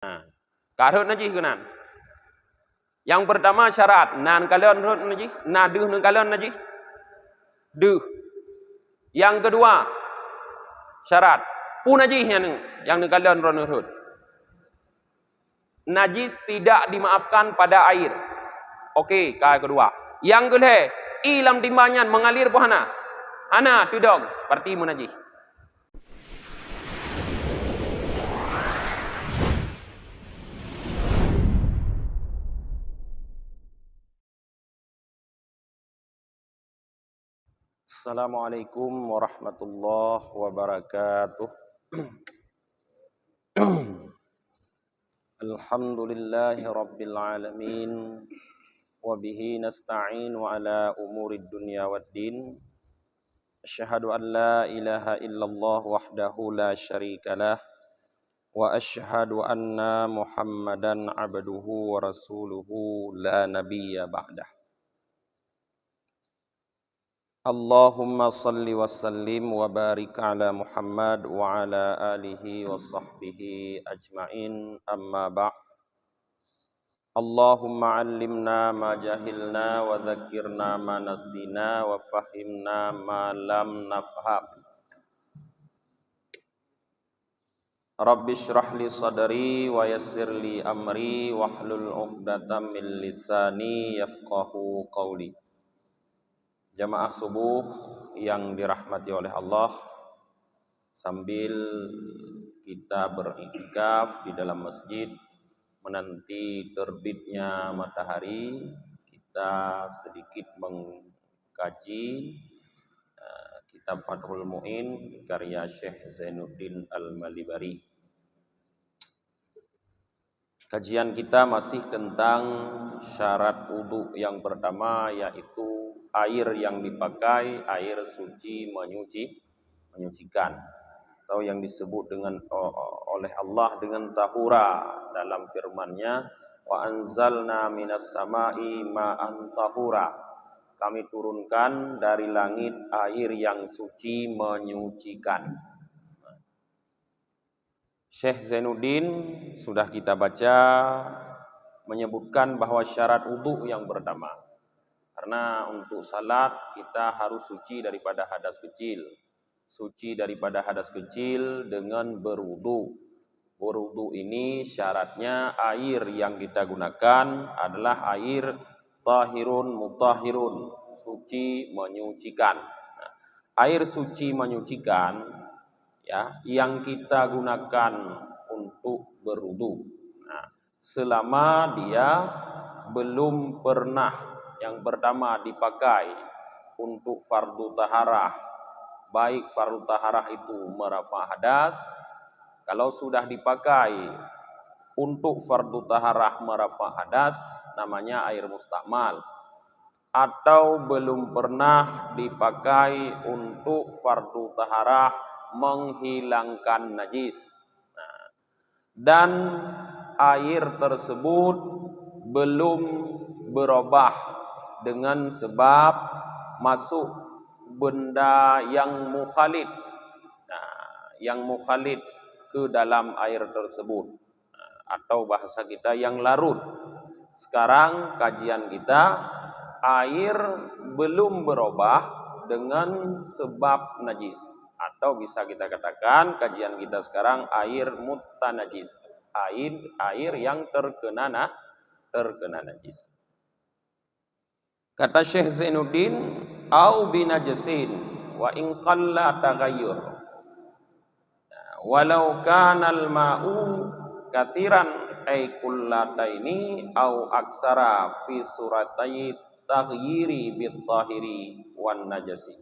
Nah, karut najis kenan. Yang pertama syarat, nan kalian rut najis, naduh nan kalian najis. Duh. Yang kedua syarat, pun najisnya yang nan kalian rut. Najis tidak dimaafkan pada air. Okey, kali kedua. Yang kedua, ilam timbangan mengalir buhana. Hana tudong, berarti munajis. Assalamualaikum warahmatullahi wabarakatuh. Alhamdulillahi rabbil alamin. Wabihi nasta'inu ala umurid dunya waddin. Asyhadu an la ilaha illallah wahdahu la syarikalah. Wa asyhadu anna Muhammadan abduhu wa rasuluhu la nabiyya ba'dah. Allahumma salli wa sallim wa barik ala Muhammad wa ala alihi wa sahbihi ajma'in, amma ba' Allahumma allimna ma jahilna wa dzakirna ma nasina wa fahimna ma lam nafham. Rabbi shrah li sadri wa yassir li amri wahlul 'uqdatam min lisani yafqahu qawli. Jamaah subuh yang dirahmati oleh Allah, sambil kita beriktikaf di dalam masjid menanti terbitnya matahari, kita sedikit mengkaji kitab Fathul Mu'in karya Syekh Zainuddin Al-Malibari. Kajian kita masih tentang syarat wudu yang pertama, yaitu air yang dipakai air suci menyucikan, atau yang disebut dengan oleh Allah dengan tahura dalam firman-Nya, wa anzalna minas sama'i ma'an tahura. Kami turunkan dari langit air yang suci menyucikan. Syekh Zainuddin sudah kita baca menyebutkan bahwa syarat wudu yang pertama, karena untuk salat kita harus suci daripada hadas kecil. Suci daripada hadas kecil dengan berwudu. Berwudu ini syaratnya air yang kita gunakan adalah air tahirun mutahhirun, suci menyucikan. Nah, air suci menyucikan ya yang kita gunakan untuk berwudu. Nah, selama dia belum pernah yang pertama dipakai untuk fardu taharah, baik fardu taharah itu merafa hadas. Kalau sudah dipakai untuk fardu taharah merafa hadas, namanya air mustakmal. Atau belum pernah dipakai untuk fardu taharah menghilangkan najis. Nah, dan air tersebut belum berubah dengan sebab masuk benda yang mukhalid. Nah, yang mukhalid ke dalam air tersebut, atau bahasa kita yang larut. Sekarang kajian kita, air belum berubah dengan sebab najis, atau bisa kita katakan kajian kita sekarang air mutanajis, air yang terkena najis. Kata Syekh Zainuddin, au binajasin wa in qalla taghayyur. Walau kanal ma'u kathiran ay kullataini au aksara fi suratai taghyiri bit tahiri wan najasi.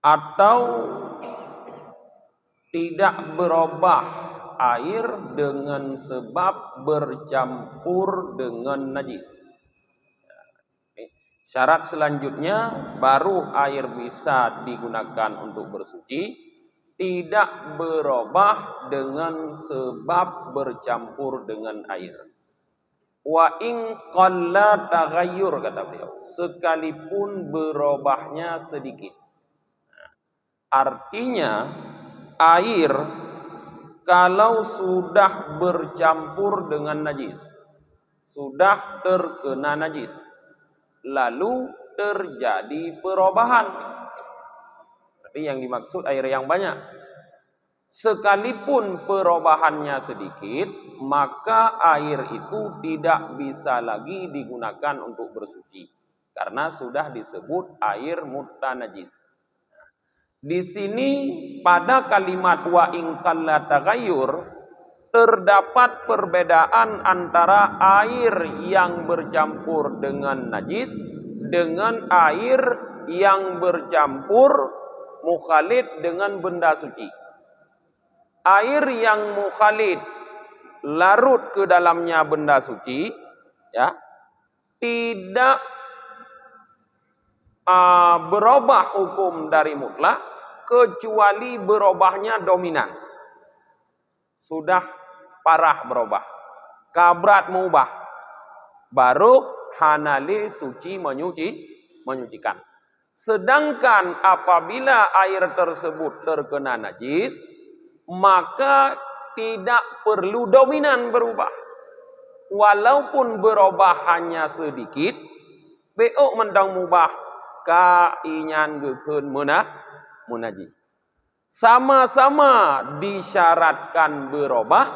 Atau tidak berubah air dengan sebab bercampur dengan najis. Syarat selanjutnya, baru air bisa digunakan untuk bersuci, tidak berubah dengan sebab bercampur dengan air. Wa in qalla taghayyur, kata beliau, sekalipun berubahnya sedikit. Artinya air kalau sudah bercampur dengan najis, sudah terkena najis, lalu terjadi perubahan. Tapi yang dimaksud air yang banyak. Sekalipun perubahannya sedikit, maka air itu tidak bisa lagi digunakan untuk bersuci, karena sudah disebut air mutanajis. Di sini pada kalimat wa in qalla taghayyur terdapat perbedaan antara air yang bercampur dengan najis dengan air yang bercampur mukhalid dengan benda suci. Air yang mukhalid larut ke dalamnya benda suci, ya, tidak berubah hukum dari mutlak kecuali berubahnya dominan. Sudah parah berubah, kabrat mengubah, baru hanali suci menyucikan. Sedangkan apabila air tersebut terkena najis, maka tidak perlu dominan berubah. Walaupun berubah hanya sedikit, beok mendang mubah ka inyan gekeun munajis. Sama-sama disyaratkan berubah,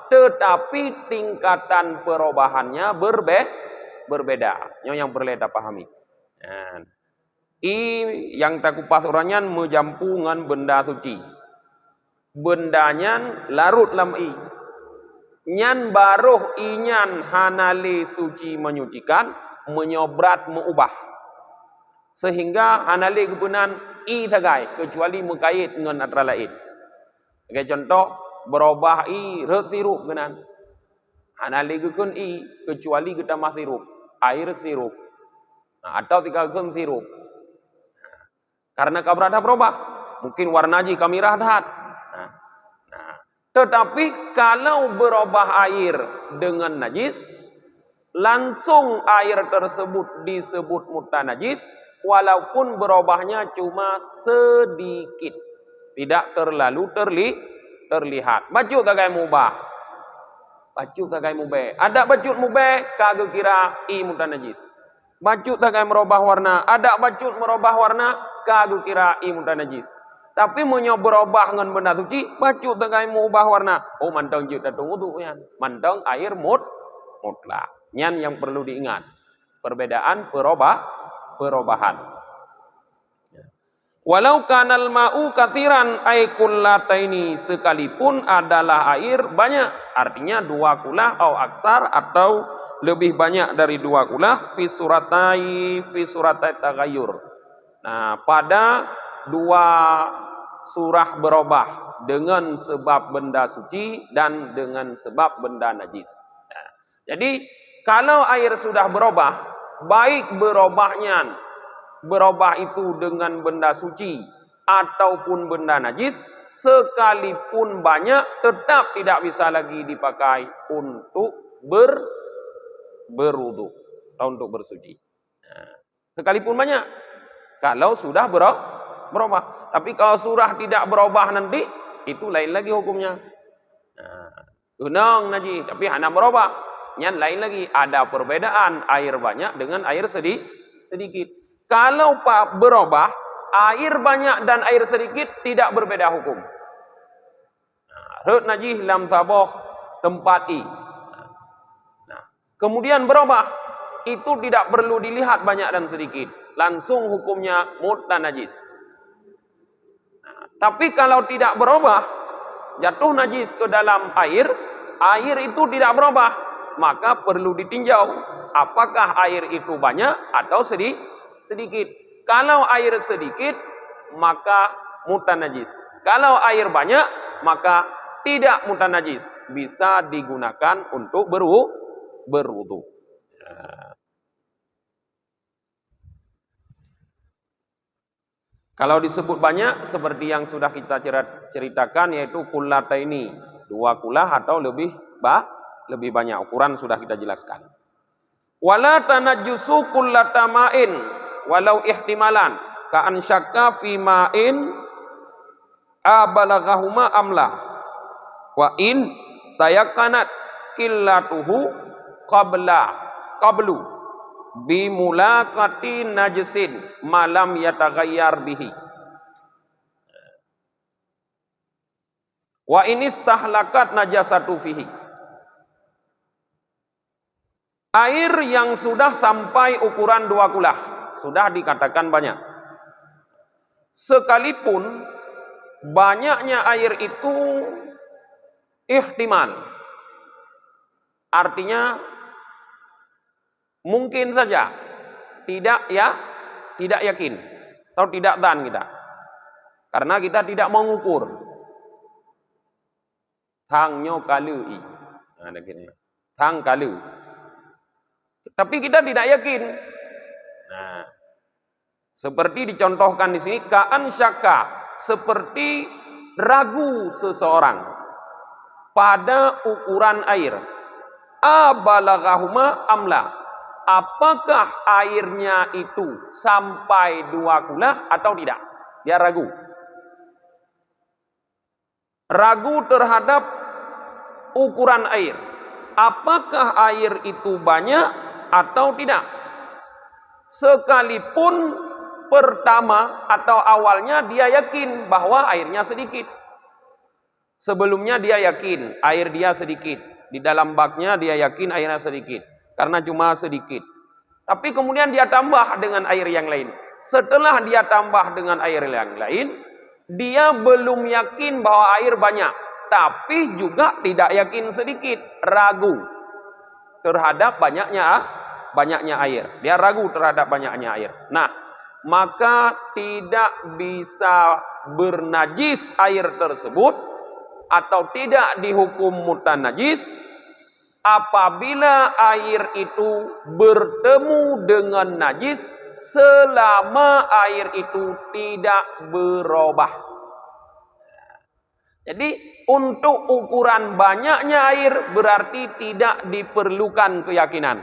tetapi tingkatan perubahannya berbeda. Yang perlu kita pahami. Yang tak kupas orangnya menjampungan benda suci. Bendanya larut lam i. Nyan baruh inyan hanali suci menyucikan, menyobrat mengubah. Sehingga hanali kebenan i tagai, kecuali mengkait dengan antara lain. Sebagai contoh, berubah i rek sirup kenan. Hanali kekun i, kecuali kita mah sirup, air sirup. Atau tiga kekun sirup. Karena kabrat dah berubah. Mungkin warnaji kami rahdat. Tetapi kalau berubah air dengan najis, langsung air tersebut disebut mutanajis, walaupun berubahnya cuma sedikit, tidak terlalu terlihat. Baju kagai mubah, baju kagai mubah. Ada baju mubah, kagak kira i mutanajis. Baju kagai merubah warna, ada baju merubah warna, kagak kira i mutanajis. Tapi berubah dengan benda suci, baju tengah mengubah warna. Oh, mantong juta tunggu tu yan. Mantong air mutlak. Nyan yang perlu diingat. Perbedaan perubahan. Walau kanal ma'u kathiran ay kullataini, sekalipun adalah air banyak, artinya 2 kulah atau aksar atau lebih banyak dari 2 kulah fi suratai tagayur. Nah, pada 2 surah berubah dengan sebab benda suci dan dengan sebab benda najis. Nah, jadi kalau air sudah berubah, baik berubah itu dengan benda suci ataupun benda najis, sekalipun banyak tetap tidak bisa lagi dipakai untuk berwudu atau untuk bersuci. Nah, sekalipun banyak, kalau sudah berubah. Tapi kalau surah tidak berubah nanti, itu lain lagi hukumnya. Unang najis, tapi hanya berubah. Yang lain lagi, ada perbedaan air banyak dengan air sedikit. Kalau berubah, air banyak dan air sedikit tidak berbeda hukum. Rut najis lam saboh tempat i. Kemudian berubah, itu tidak perlu dilihat banyak dan sedikit. Langsung hukumnya mutanajis. Tapi kalau tidak berubah, jatuh najis ke dalam air itu tidak berubah, maka perlu ditinjau apakah air itu banyak atau sedikit. Kalau air sedikit, maka mutanajis. Kalau air banyak, maka tidak mutanajis. Bisa digunakan untuk berwudu. Kalau disebut banyak, seperti yang sudah kita ceritakan, yaitu kullataini, 2 kulah atau lebih banyak. Ukuran sudah kita jelaskan. Wala tanajjusu kullatamain walau ihtimalan ka an syakka fi ma'in abalaghahuma amla. Wa in tayakkanat qillatuhu qablu bimulaqati najisin malam yataghayyar bihi. Wa inistahlakat najasatu fihi. Air yang sudah sampai ukuran 2 kulah, sudah dikatakan banyak. Sekalipun banyaknya air itu ihtimal. Artinya mungkin saja, tidak yakin atau tidak dan kita. Karena kita tidak mengukur. Thangnyo kalui. Ada gini. Thang kalu. Tapi kita tidak yakin. Nah, seperti dicontohkan di sini, ka'an syaka, seperti ragu seseorang pada ukuran air. Abalaghahuma amla, apakah airnya itu sampai 2 kulah atau tidak? Dia ragu. Ragu terhadap ukuran air. Apakah air itu banyak atau tidak? Sekalipun pertama atau awalnya dia yakin bahwa airnya sedikit. Sebelumnya dia yakin air dia sedikit. Di dalam baknya dia yakin airnya sedikit. Karena cuma sedikit. Tapi kemudian dia tambah dengan air yang lain. Setelah dia tambah dengan air yang lain, dia belum yakin bahwa air banyak. Tapi juga tidak yakin sedikit. Ragu terhadap banyaknya air. Dia ragu terhadap banyaknya air. Nah, maka tidak bisa bernajis air tersebut atau tidak dihukum mutanajis apabila air itu bertemu dengan najis selama air itu tidak berubah. Jadi untuk ukuran banyaknya air berarti tidak diperlukan keyakinan.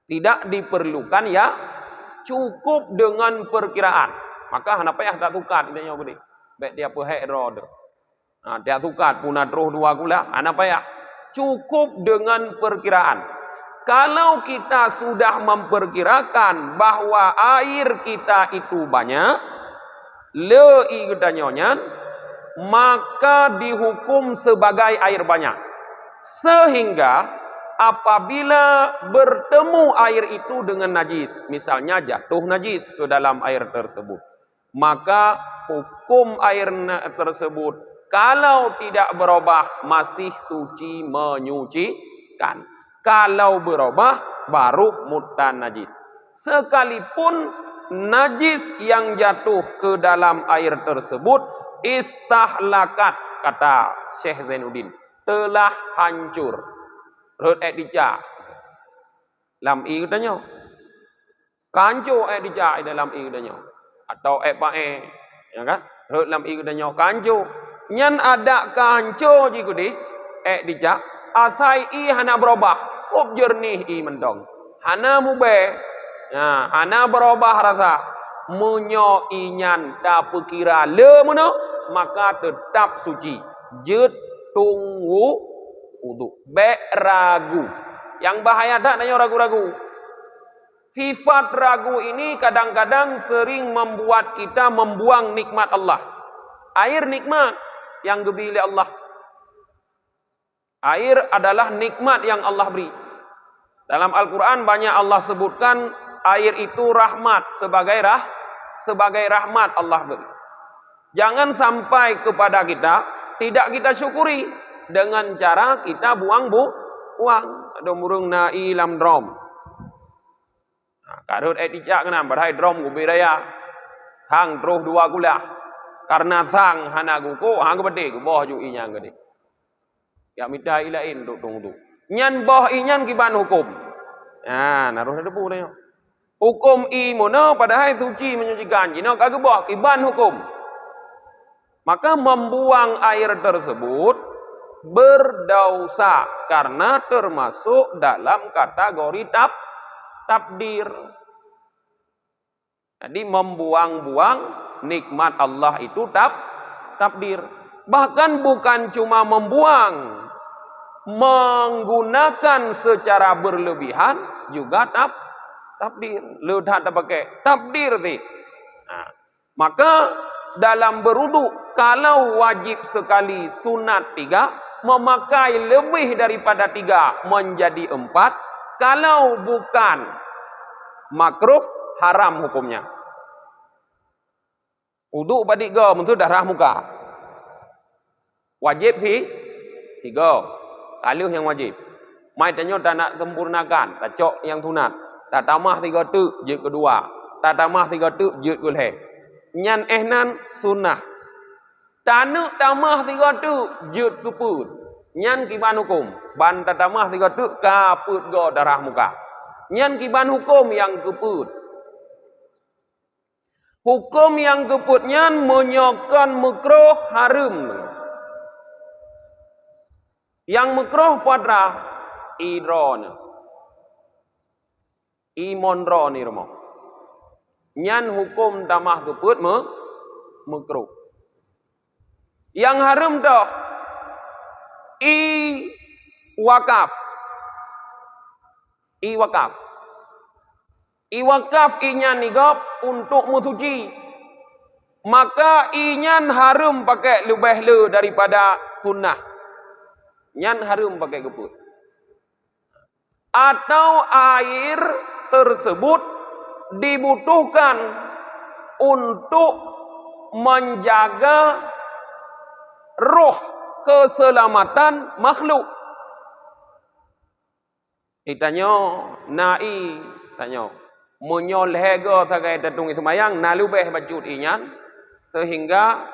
Tidak diperlukan cukup dengan perkiraan. Maka kenapa tak tukat dia nyoba ni. Baik dia perhek rod. Dia tukat punah terus 2 kulah. Kenapa cukup dengan perkiraan. Kalau kita sudah memperkirakan bahwa air kita itu banyak, lei kita nyonya, maka dihukum sebagai air banyak. Sehingga apabila bertemu air itu dengan najis, misalnya jatuh najis ke dalam air tersebut, maka hukum air tersebut kalau tidak berubah masih suci menyucikan. Kalau berubah baru mutan najis. Sekalipun najis yang jatuh ke dalam air tersebut istahlakat, kata Syekh Zainuddin, telah hancur. Rut dica lam i katanya kanco dica dalam i katanya atau pae ya kan rut lam i katanya kanco nyan ada kanco ji kudi dica asai i hana berubah kop jernih i mendong hana mube ya hana berubah rasa munyo inyan da perkira le muno maka tetap suci jet tunggu wudu. Ragu. Yang bahaya tak nanya ragu-ragu. Sifat ragu ini kadang-kadang sering membuat kita membuang nikmat Allah. Air nikmat yang diberi oleh Allah. Air adalah nikmat yang Allah beri. Dalam Al-Quran banyak Allah sebutkan air itu rahmat sebagai rahmat Allah beri. Jangan sampai kepada kita tidak kita syukuri dengan cara kita buang uang. Ada murung na ilam drom. Karut etika kena berhai drom gubi raya. Hang terus 2 kulah. Karena sang hana guko hang gede boh ju inyang gede. Ya minta ilain tunggu. Nyan boh inyan kiban hukum. Nah, naruh debu dah. Hukum i mono padahal suci menyucikan. Jino kagak boh kiban hukum. Maka membuang air tersebut berdosa karena termasuk dalam kategori takdir. Jadi membuang-buang nikmat Allah itu takdir. Bahkan bukan cuma membuang, menggunakan secara berlebihan juga takdir. Ledah tak pakai takdir ti. Nah, maka dalam berwudu kalau wajib sekali sunat 3, memakai lebih daripada 3 menjadi 4. Kalau bukan makruh, haram hukumnya. Wudu badik go untuk darah muka. Wajib sih 3. Kalih yang wajib. Mai tanyo tak nak sempurnakan, tak cok yang sunat. Tak tambah 3 tu jut kedua. Tak tambah 3 tu jut kuleh. Nyan ehnan sunnah. Tak nak tambah 3 tu jut keput. Nyan kiban hukum. Ban tak tambah 3 tu kaput go darah muka. Nyan kiban hukum yang keput. Hukum yang keput nyan menyokan makruh haram. Yang makruh pada idron. Imonro ni rumah. Nyan hukum tamah keput makruh. Yang haram dah wakaf. Wakaf. Wakaf inyan nigap untuk musuci. Maka inyan haram pakai lebih le daripada sunnah. Nyan haram pakai keput. Atau air tersebut dibutuhkan untuk menjaga roh keselamatan makhluk. Itanyo nai tanyo menyolhego sagai tatung semayang nalubeh bajut inyan sehingga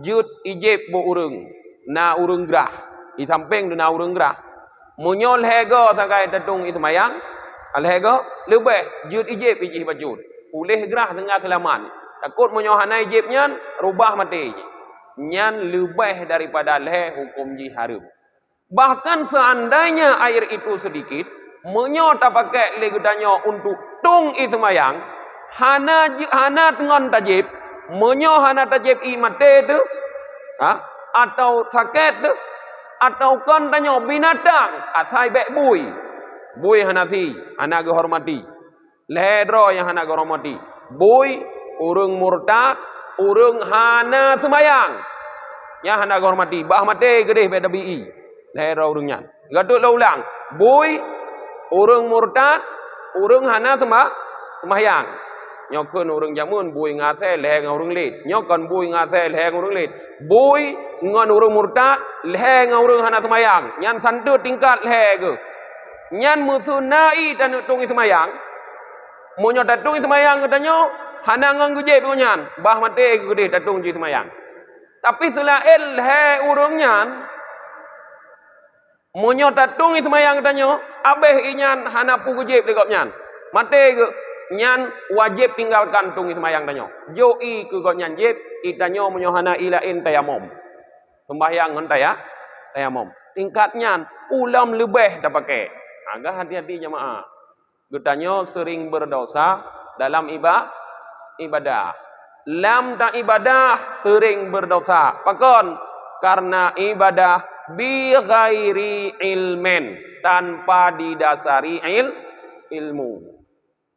jut ijib bo urung na urung gerah di samping na urung gerah menyolhego sagai tatung semayang alhego lubeh jut ijib bajut uleh gerah tengah selaman takut menyohanai ijib nyan rubah mati nyan lebih daripada leh hukum ji haram. Bahkan seandainya air itu sedikit, menyo tak pakai legudanyo untuk tung ismayang, hana dengan tajib, menyo hana tajib i mate tu, atau sakit tu, atau kon tanyo binatang, asai bek bui hanasi, hana hormati, ledro yang hana hormati, bui urung murtad, urung hana semayang, yang hana hormati, bah mate gedeh beda bi. Lehera urungnya. Gadut lah ulang. Bui, urung murtad, urung hana semayang. Nyokun urung jamun, bui ngase, lehe ngau urung lid. Nyokon bui ngase, lehe ngau urung lid. Bui, ngon urung murtad, lehe ngau urung hana semayang. Nyan santut tingkat lehe ke. Nyan musunai dan utungi semayang. Monyo tatungi semayang katanya, hana ngang gujib nyan. Bah mate gede tatungi semayang. Tapi selain lehe urung nyan, monyo tatung semayang tanyo abeh inyan hana pu gujib dekop nyan mate ke nyan wajib tinggalkan tung semayang tanyo joi ke kok nyan jib itanyo monyo hana ilain tayamum sembahyang ngan tayamum tingkat nyan ulam lebih dak pakai agak hati-hati jemaah getanyo sering berdosa dalam ibadah lam tak ibadah sering berdosa pakon karena ibadah bi ghairi ilmen tanpa didasari ilmu.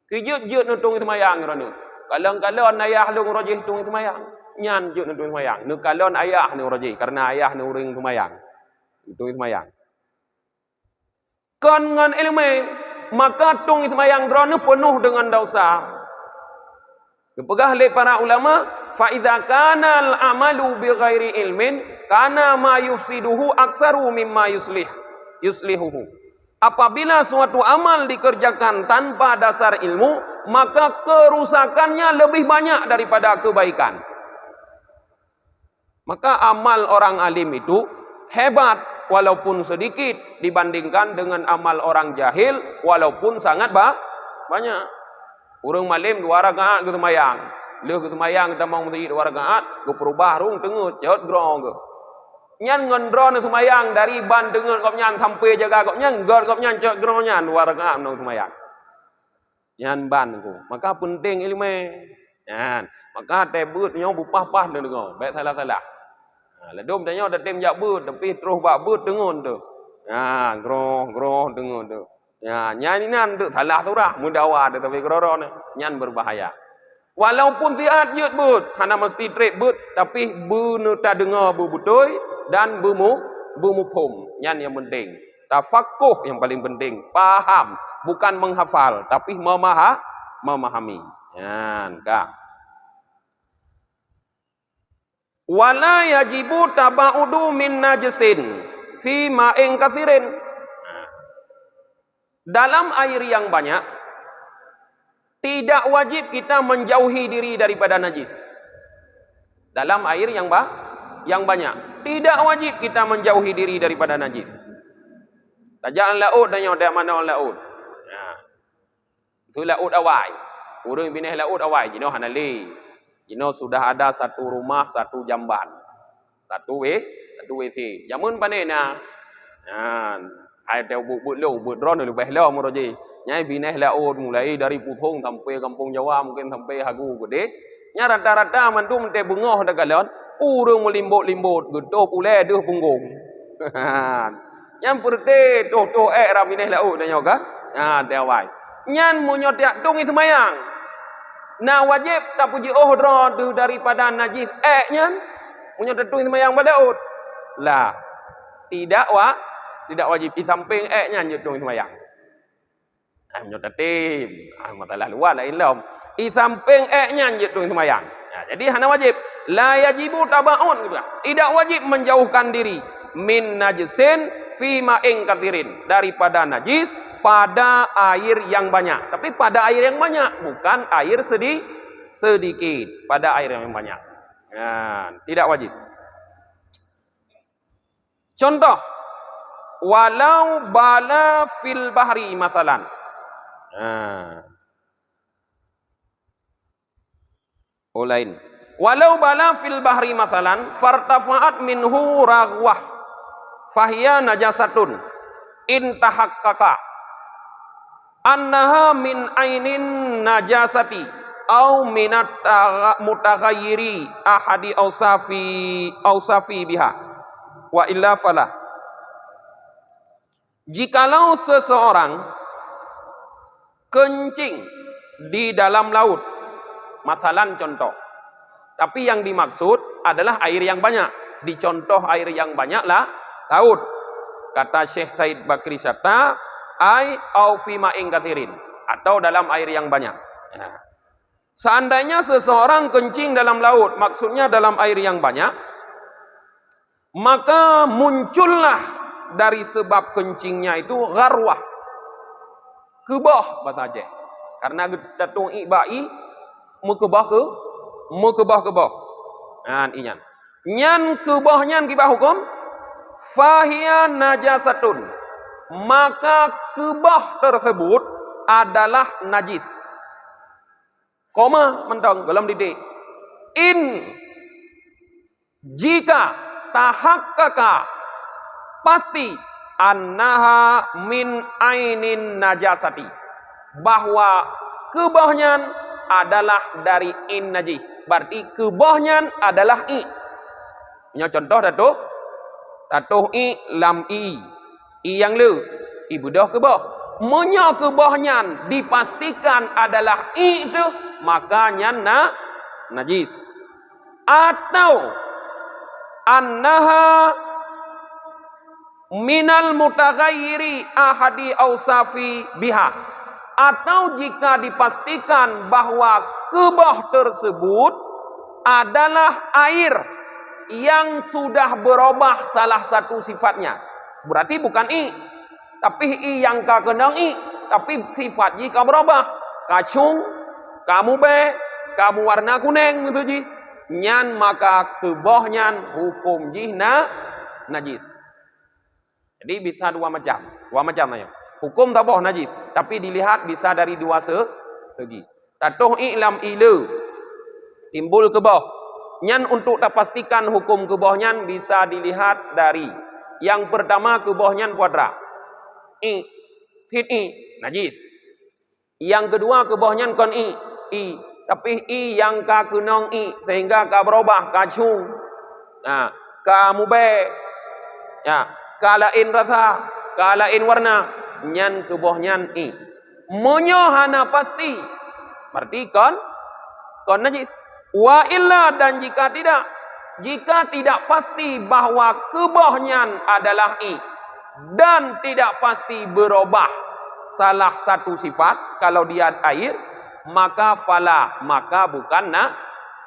Kijut-jut nutung semayang rana. Kalon-kalon ayah lu ngrojih tung semayang. Nyan jut nutung semayang. Nu kalon ayah nu rojih karena ayah nu ring semayang. Tung semayang. Kon ngan ilmu maka tung semayang rana penuh dengan dosa. Dipegah oleh para ulama, fa idza kana al-amalu bi ghairi ilmin kana ma yufsiduhu aksaru mimma yuslihuhu. Apabila suatu amal dikerjakan tanpa dasar ilmu, maka kerusakannya lebih banyak daripada kebaikan. Maka amal orang alim itu hebat walaupun sedikit dibandingkan dengan amal orang jahil walaupun sangat banyak. Urang malim 2 rakaat ke semayang. Leh ke semayang kita mau mesti 2 rakaat, ke perubah rung tengut jauh grong ke. Nyan ngendron semayang dari ban tengut kop nyan sampai jaga kop nyan, gor kop nyan jauh grong nyan 2 rakaat nang semayang. Nyan ban ku. Maka penting ilmu. Nyan, maka tebut nyo bupah-pah dengo, baik salah-salah. Ledum tanya ada tim jak but tapi terus bak but dengun tu. Groh dengun tu. Nyan nan tu thalah tu dah mudawa tu tapi kroro nyan berbahaya. Walaupun siat yut but, hana mesti trip but tapi bu ta dengar bu betul dan bu mufhum. Nyan yang penting. Tafakuh yang paling penting, paham, bukan menghafal tapi memahami. Nyan kah. Wala yajibu tabaudu min najasin fi ma'in katsirin. Dalam air yang banyak tidak wajib kita menjauhi diri daripada najis. Dalam air yang banyak tidak wajib kita menjauhi diri daripada najis. Tajaan laut dan yang ada mana laut. Itu laut awai. Urang bineh laut awai jino hanali. Jino sudah ada satu rumah, satu jamban. Satu WC. Jamun panena. Hai teu but ron lebih lah muroji. Nyai bineh laut mulai dari Puthong sampai kampung Jawa mungkin sampai Hagu gede. Nya rata-rata mantu mente bengoh dak galon, urang melimbut-limbut gedop ule deuh punggung. Nyam perte to ra bineh laut dan yoga. Dewai. Nyan munyo tiak tung itu mayang. Nah wajib tak puji dro daripada najis nyan munyo tung itu mayang balaut. Lah tidak wajib di samping nyan tung itu mayang. Munyo tatim, masalah luar lain lom. Di samping nyan tung itu mayang. Jadi hana wajib la yajibu tabaun gitu. Tidak wajib menjauhkan diri min najisin fi ma'in katsirin daripada najis pada air yang banyak. Tapi pada air yang banyak, bukan air sedikit. Pada air yang banyak. Tidak wajib. Contoh, walau bala fil bahri masalan. Lain. Walau bala fil bahri masalan fartafa'at minhu raghwah fahiya najasatun intahaqqaqa annaha min ainin najasati au minat mutaghayyiri ahadi ausafi biha wa illa falah. Jikalau seseorang kencing di dalam laut, masalan contoh, tapi yang dimaksud adalah air yang banyak. Dicontoh air yang banyaklah laut. Kata Syekh Said Bakri Satta, ai au fi ma'in katsirin, atau dalam air yang banyak. Seandainya seseorang kencing dalam laut, maksudnya dalam air yang banyak, maka muncullah dari sebab kencingnya itu gharwah, kebah bahasa Aceh. Karena datung ibai mukebah. Inyan. Nyan kebah nyan kibah hukum fahiya najasatun. Maka kebah tersebut adalah najis. Koma mentong dalam didik. Jika tahakkaka pasti annaha min ainin najasati, bahwa kebahnya adalah dari in najis. Berarti kebahnya adalah i. Punya contoh datuh i lam i yang le ibudah kebah. Munya kebahnya dipastikan adalah i itu, makanya najis. Atau annaha minal mutaghayyiri ahadi ausafi biha, atau jika dipastikan bahwa kebah tersebut adalah air yang sudah berubah salah satu sifatnya, berarti bukan i, tapi i yang kakenang i, tapi sifat jika berubah, kacung, kamu kamu warna kuning gitu ji, nyan maka kebahnya hukum jihna najis. Jadi bisa dua macam aja. Hukum tabah najis, tapi dilihat bisa dari dua segi. Tatuh i'lam ilu timbul kebah. Nyan untuk pastikan hukum kebahnya bisa dilihat dari yang pertama kebahnya kuadrat. I najis. Yang kedua kebahnya kon i. Tapi i yang ka kenong i sehingga ka berubah kacung. Nah, kamu be, ya, kalain rasa, kalain warna, nyan keboh nyan i. Menyohana pasti, berarti kon najis. Wa illa, dan jika tidak pasti bahwa kebohnya adalah i, dan tidak pasti berubah salah satu sifat, kalau dia air, maka fala, maka bukan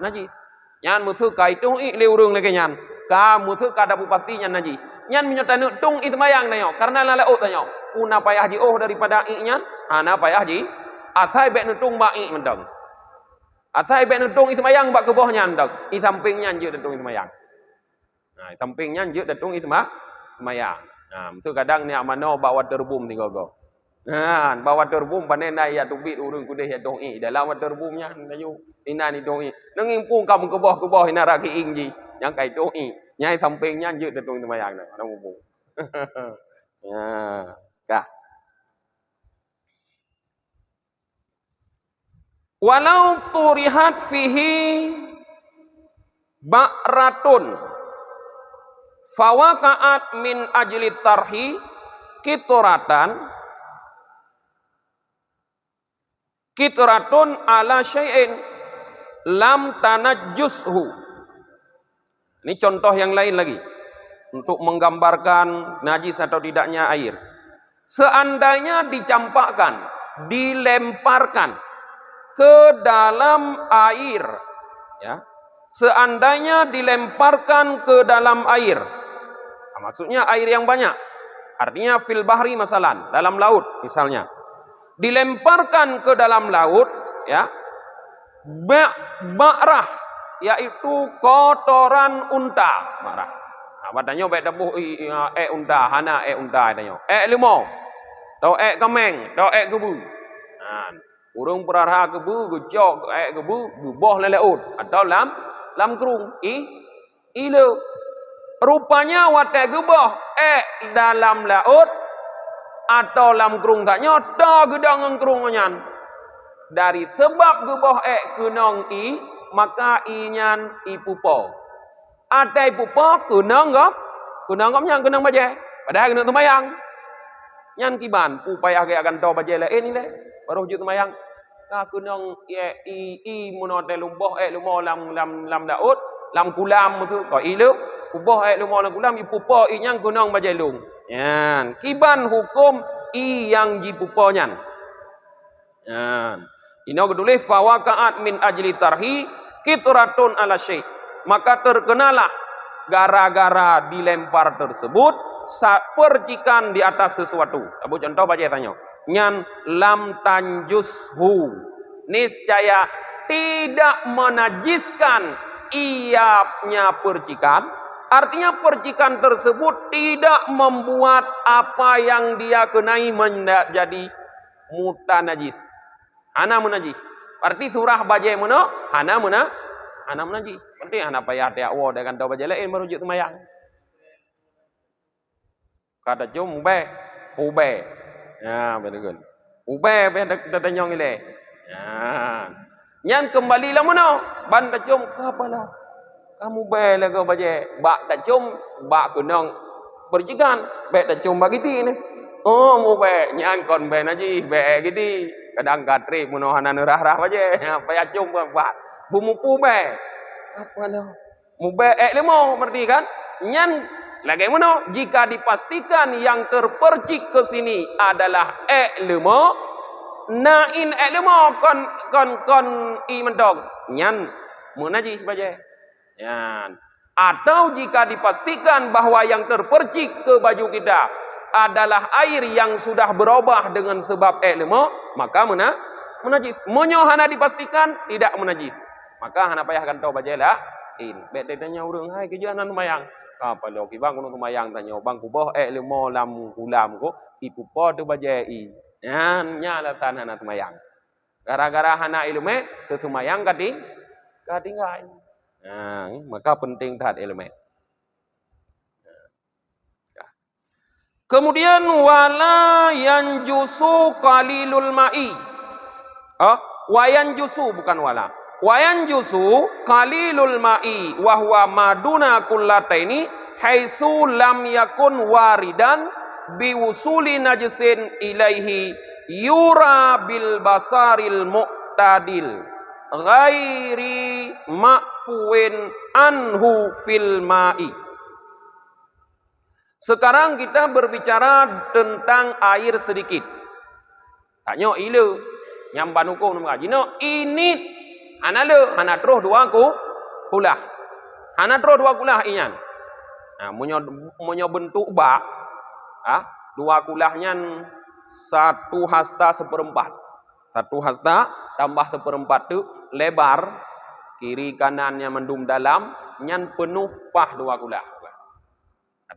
najis. Nyan musuh kaitung i leurung lagi nyan. Ka musuh kada pastinya najis. Nyan menyotanu tung itu mayang nayo, karena lalaut tanyo. Una payah ji daripada i nyan, ana payah ji asai bek nutung ba i mendang. Asai bek nutung itu mayang bak kebohnya mendang. I sampingnya je nutung itu mayang. Nah, sampingnya je nutung itu mayang. Nah, musuh kadang ni amano bawa terbum tinggal go. Nah, bawa terbum panena ya tubit urung kudeh ya dong i. Dalam terbumnya nayu ina ni dong i. Nang impung kamu keboh ina raki ingji. Yang kai dong i. Nyai sampingnya je nutung itu mayang na. Nang impung. Ya, kah. Walau turihat fihi ba'ratun fawaqa'at min ajli tarhi kitratun ala syai'in lam tanajjushu. Ini contoh yang lain lagi untuk menggambarkan najis atau tidaknya air. Seandainya dicampakkan, dilemparkan ke dalam air, ya. Seandainya dilemparkan ke dalam air, nah, maksudnya air yang banyak, artinya fil bahri masalan, dalam laut misalnya, dilemparkan ke dalam laut, ya, ba'rah, yaitu kotoran unta, ba'rah. Nah, badannya baik debuh unta, hana unta tanya, lemau, atau kameng, atau gebu. Nah, urung perara gebu, gejok, gebu, buboh lelaut, atau lam kerung, ilo. Rupanya watak gebuh, dalam laut, atau lam kerung tak nyata gedang kerungannya. Dari sebab gebuh kenong maka inyan ipupo. Ada ipupo kenong yang kenong baje. Padahal kenong tumayang. Nyan kiban, pupaya akan tahu baje lah ini le. Baru hujud tumayang. Ka kenong munote lumboh lumo lam laut, lam kulam musuh ko ilu. Puboh lumo lam kulam ipupo inyang kenong baje lung. Yan, kiban hukum yang jipupo nyan. Yan. Ino kedulih fawaqa'at min ajli tarhi kitratun ala syai'. Maka terkenalah gara-gara dilempar tersebut percikan di atas sesuatu. Abu contoh baca tanya. Nyan lam tanjushu. Niscaya tidak menajiskan iapnya percikan. Artinya percikan tersebut tidak membuat apa yang dia kenai menjadi mutanajis. Hana munajis. Berarti surah baje muno hana munajis. Berarti hana payah dia wa dengan tahu baje lain merujuk tumayang. Kata jom ube. Ya, betul. Ube dah nyong ile. Ya. Nyan kembali lah muno. Ban dah jom kapalah. Kamu bela kau baje. Bak dah jom bak kenong percikan. Bek dah jom bagi ni. Oh mu be nyan kon be naji be gidi. Kadang katri munohana nerah-rah baje. Payah jom buat. Bumupu be. Apa dah? Mu be lemo berarti kan? Nyan lagi muno jika dipastikan yang terpercik ke sini adalah lemo, nain lemo kon i mendong. Nyan munajis baje. Nyan. Atau jika dipastikan bahwa yang terpercik ke baju kita adalah air yang sudah berubah dengan sebab lemo, maka munajis. Menyohana dipastikan tidak munajis. Maka hana payahkan tahu bajelah in. Bedanya urang hai kejanan mayang. Apa lo kibang kuno tumayang tanya bang kuboh lemo lam kulam ko ipupo tu bajai. Yan nyala tanah tumayang. Gara-gara hana ilmu tu tumayang kadingai. Nah, maka penting taat ilmu. Kemudian wala yanjusu qalilul ma'i. Wayan jusu bukan wala. Wayanjusu qalilul ma'i wa huwa maduna kullataini haitsu lam yakun waridan biwusuli najisin ilaihi yura bil basaril mu'tadil ghairi ma'fuwin anhu fil ma'i. Sekarang kita berbicara tentang air sedikit. Tanya ilu nyamban hukum nama jino ini hana le hana terus dua kulah. Hana terus dua kulah inyan. Nah, munyo bentuk bak. Dua kulahnya 1 hasta seperempat. 1 hasta tambah seperempat tu lebar, kiri kanannya mendum dalam, nyan penuh pah 2 kulah.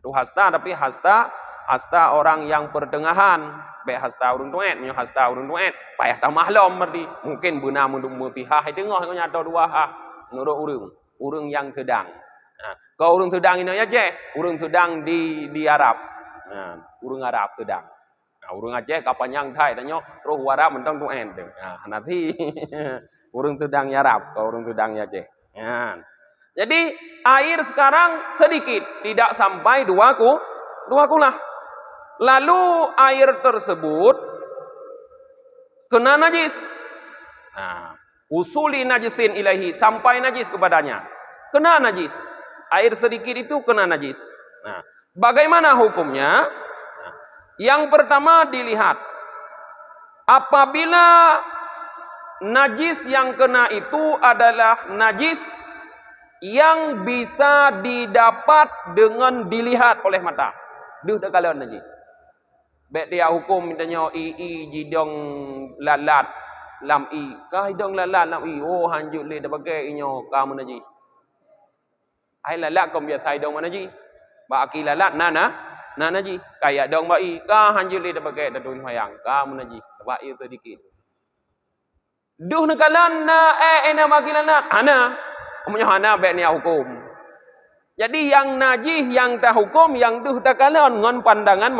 1 hasta tapi hasta orang yang pertengahan. Baik hasta urung tuet, punya hasta urung tuet. Payah tambah lom berarti. Mungkin benar mendum mutihah tengah nya atau 2 ha. Menurut urung yang sedang. Kau urung sedang ini aja, urung sedang di Arab. Urung Arab sedang. Urung Aceh kapan yang Thai tanya roh Arab mentang tuet. Nanti urung sedang Arab, kau urung sedang Aceh. Jadi air sekarang sedikit, tidak sampai 2 kulah. Lalu air tersebut kena najis. Usuli najisin ilahi, sampai najis kepadanya. Kena najis. Air sedikit itu kena najis. Bagaimana hukumnya? Yang pertama dilihat. Apabila najis yang kena itu adalah najis yang bisa didapat dengan dilihat oleh mata. Duh tak kalau najis. Baik dia hukum mintanya jidong lalat lam kah hidong lalat lam oh hanjuk le dah pakai inyo kamu najis. Ai lalat kau biasa hidong mana najis. Ba aki lalat na najis. Kayak dong ba kah hanjuk le dah pakai dah tuin hayang kamu najis. Ba itu sedikit. Duh nakalan na ena bagi lalat. Hana. Umumnya hana baik ni hukum. Jadi yang najis yang tak hukum yang duh tak kalan ngon pandangan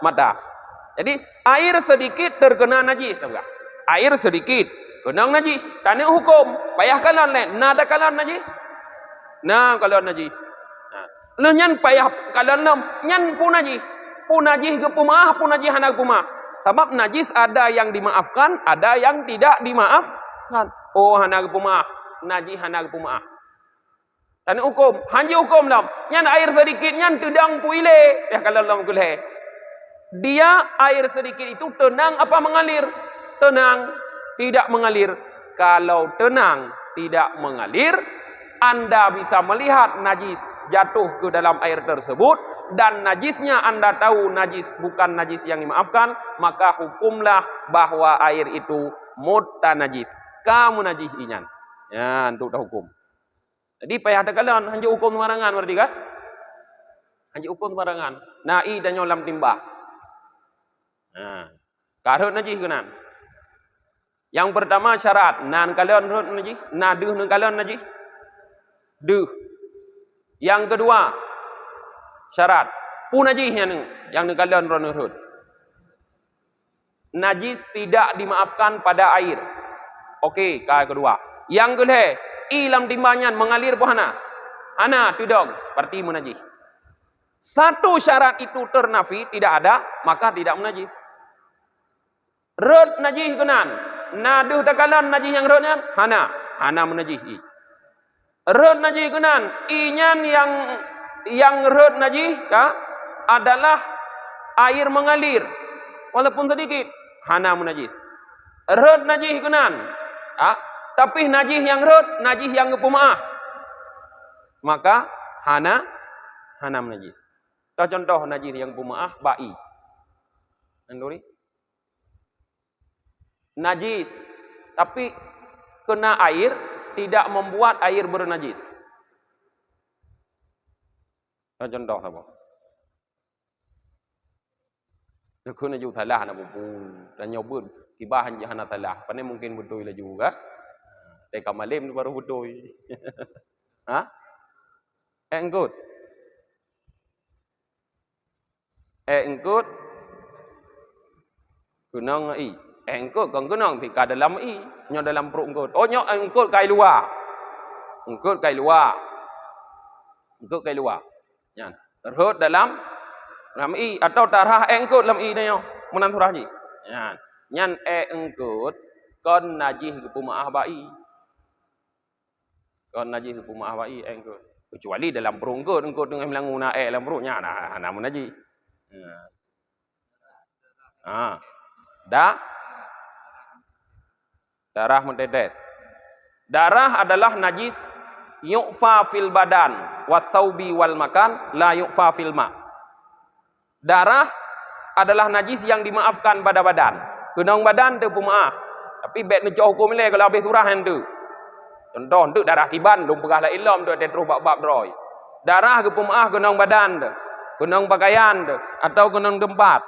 mata. Jadi air sedikit terkena najis, tahu tak? Air sedikit kena najis, tanya hukum. Payah kalan lain, nada kalan najis. Nah kalan najis. Nah, nyan payah kalan lam, nyan pun najis ke pumah, pun najis anak pumah. Sebab najis ada yang dimaafkan, ada yang tidak dimaafkan. Oh anak pumah, najis anak pumah. Tanya hukum, hanya hukum lam. Nyan air sedikit, nyan tudang puile. Ya kalau lam kulhe. Dia air sedikit itu tenang apa mengalir? Tenang, tidak mengalir. Kalau tenang, tidak mengalir, Anda bisa melihat najis jatuh ke dalam air tersebut dan najisnya Anda tahu najis bukan najis yang dimaafkan, maka hukumlah bahwa air itu mutanajis. Kamu najis inyan. Ya, untuk hukum. Jadi payah ada kalian hanya hukum sembarangan berarti kan? Hanya hukum sembarangan. Nai dan nyolam timbah. Karut najis kenan. Yang pertama syarat nan kalian rut najis, naduh nan kalian najis. Duh. Yang kedua syarat pun najisnya yang kalian rut. Najis tidak dimaafkan pada air. Okey, kali kedua. Yang kedua, ilam timbangan mengalir pun hana tudong, berarti menajis. Satu syarat itu ternafi tidak ada, maka tidak menajis. Rut najis kenan. Naduh takalan najis yang rutnya hana menajis. Rut najis kenan. Inyan yang rut najis adalah air mengalir walaupun sedikit, hana menajis. Rut najis kenan. Tapi najis yang rut, najis yang kepumah, maka hana menajis. Contoh najis yang pumah ba'i. Nanduri. Najis, tapi kena air tidak membuat air bernajis. Contoh apa? Nak ju salah nak pun dan nyobut kibahan jahana salah. Pandai mungkin betul lah juga. Teka malim baru betul. Engkut. Engkut. Kunang Engkut kong kenong tika dalam i, nyo dalam perut engkut. Oh nyo engkut kai luar. Engkut kai luar. Engkut kai luar. Nyan. Terhut dalam i atau darah engkut dalam i nyo. Menan surah ji. Nyan. Nyan engkut kon najis ke pumaah bai. Kon najis ke pumaah bai engkut. Kecuali dalam perut engkut dengan melangu na dalam perutnya nah namun najis. Darah mentetes. Darah adalah najis yu'fa fil badan wa thawbi wal makan la yu'fa fil ma. Darah adalah najis yang dimaafkan pada badan. Kenong badan tu pumaah. Tapi bet nu hukum le kalau habis surah hendu. Contoh tu darah tiban lum pegah la ilom tu terus bab droi. Darah ke pumaah kenong badan tu. Kenong pakaian tu atau kenong tempat.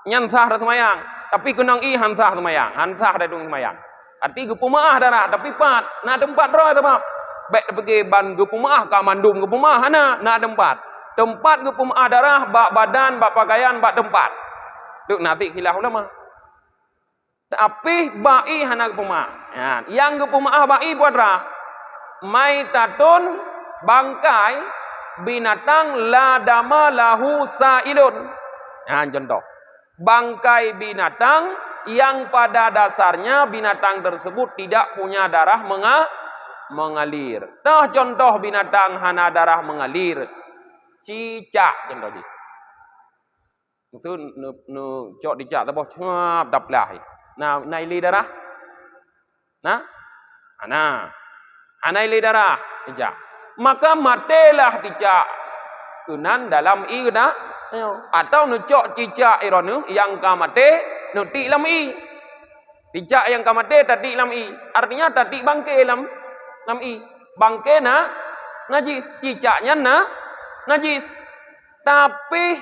Nyan sah dah semayang. Tapi kenong i han sah semayang. Han sah dah dung semayang. Arti gepumaah darah tapi pat nak tempat roh tu bab. Baik pergi ban gepumaah ka mandum gepumaah ana nak tempat. Tempat gepumaah darah bak badan, bak pakaian, bak tempat. Tu nasi khilaf ulama. Tapi bai hana gepumaah. Ya, yang gepumaah bai buat ra. Maitatun bangkai binatang la dama lahu sailun. Ya, contoh. Bangkai binatang yang pada dasarnya binatang tersebut tidak punya darah mengalir. Nah, contoh binatang hana darah mengalir. Cicak contoh ni. Itu nu cok dicak tapo cap daplah. Nah, naili darah. Nah. Naili darah cicak. Maka matelah cicak kenan dalam i kena atau nu cok cicak ironu yang ka mate nuti lam i. Cicak yang kamate tadi lam i. Artinya tadi bangke lam i. Bangke na najis. Cicaknya najis. Tapi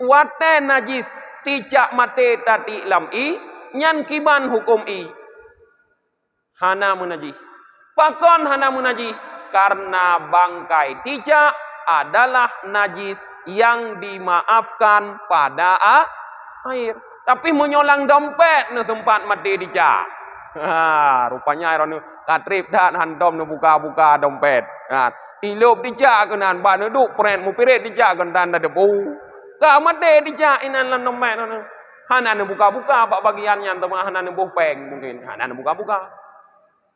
wate najis. Cicak mate tadi lam i. Nyan kiban hukum i. Hana munajis. Pakon hana munajis. Karena bangkai cicak adalah najis yang dimaafkan pada air. Tapi menyolang dompet nu sempat mati dicak. Rupanya iron katrip dan handom nu buka-buka dompet. Tilup dicak kenan ba nu duk pren mu piret dicak kentan da debu. Ka mati dicak inan lan dompet nu. Hana nu buka-buka bak bagian yang tengah hana nu peng mungkin. Hana nu buka-buka.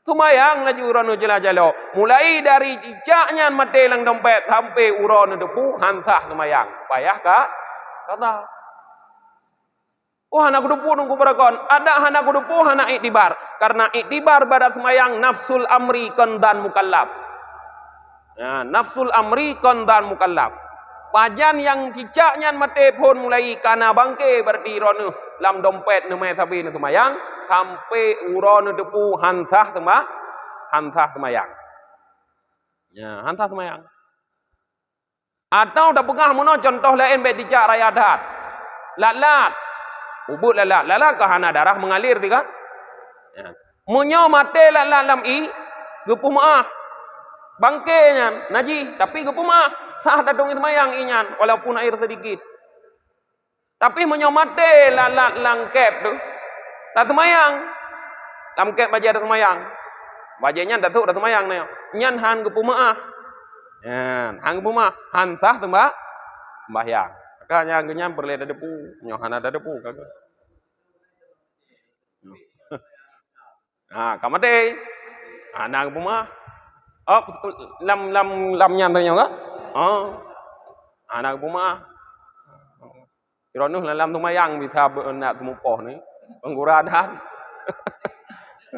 Sumayang laju uron nu jela-jelo. Mulai dari dicaknya mati lang dompet sampai uron nu debu hansah sumayang. Payah ka? Kata oh hana kudupu nunggu berakon. Ada hana kudupu hana iktibar. Karena iktibar pada semayang nafsul amri kondan mukallaf. Ya, nafsul amri kondan mukallaf. Pajan yang cicaknya mate pun mulai kana bangke berarti ronu lam dompet nu mai sabi nu semayang sampai uron depu hansah semayang. Ya, hansah semayang. Atau dah pegah mono contoh lain bet dicak raya adat. Lat-lat ubud lalat. Lalat ke hana darah mengalir tiga. Ya. Munyo mate lalat lam i gepumaah. Bangkenya najis tapi gepumaah sah dadung semayang inyan walaupun air sedikit. Tapi munyo mate lalat langkep tu tak semayang. Langkep baja ada semayang. Bajanya datuk dah semayang nyo. Nyan han gepumaah. Ya, han gepumaah han sah tembak sembahyang. Makanya genyan perle ada depu, nyohan ada depu kagak. Kamate. Nang pumah. Oh, lam nyan tu nyoga. Nang pumah. Ironuh lam tumayang bisa nak semupoh ni. Pengguradan.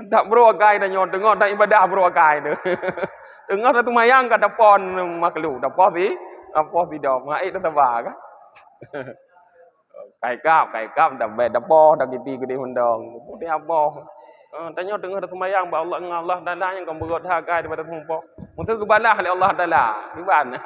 Tak bro akai dah nyon tengok tak ibadah bro akai tu. Tengok dah tumayang kat dapon maklu, dapoh si dok. Mai tu tabah ka. Kai kap dah bet dapoh dah kipi gede hundong. Putih apa? Tanya tengah dah sembahyang ba Allah Taala yang kau berot hakai daripada semua. Untuk kebalah oleh Allah Taala. Di mana?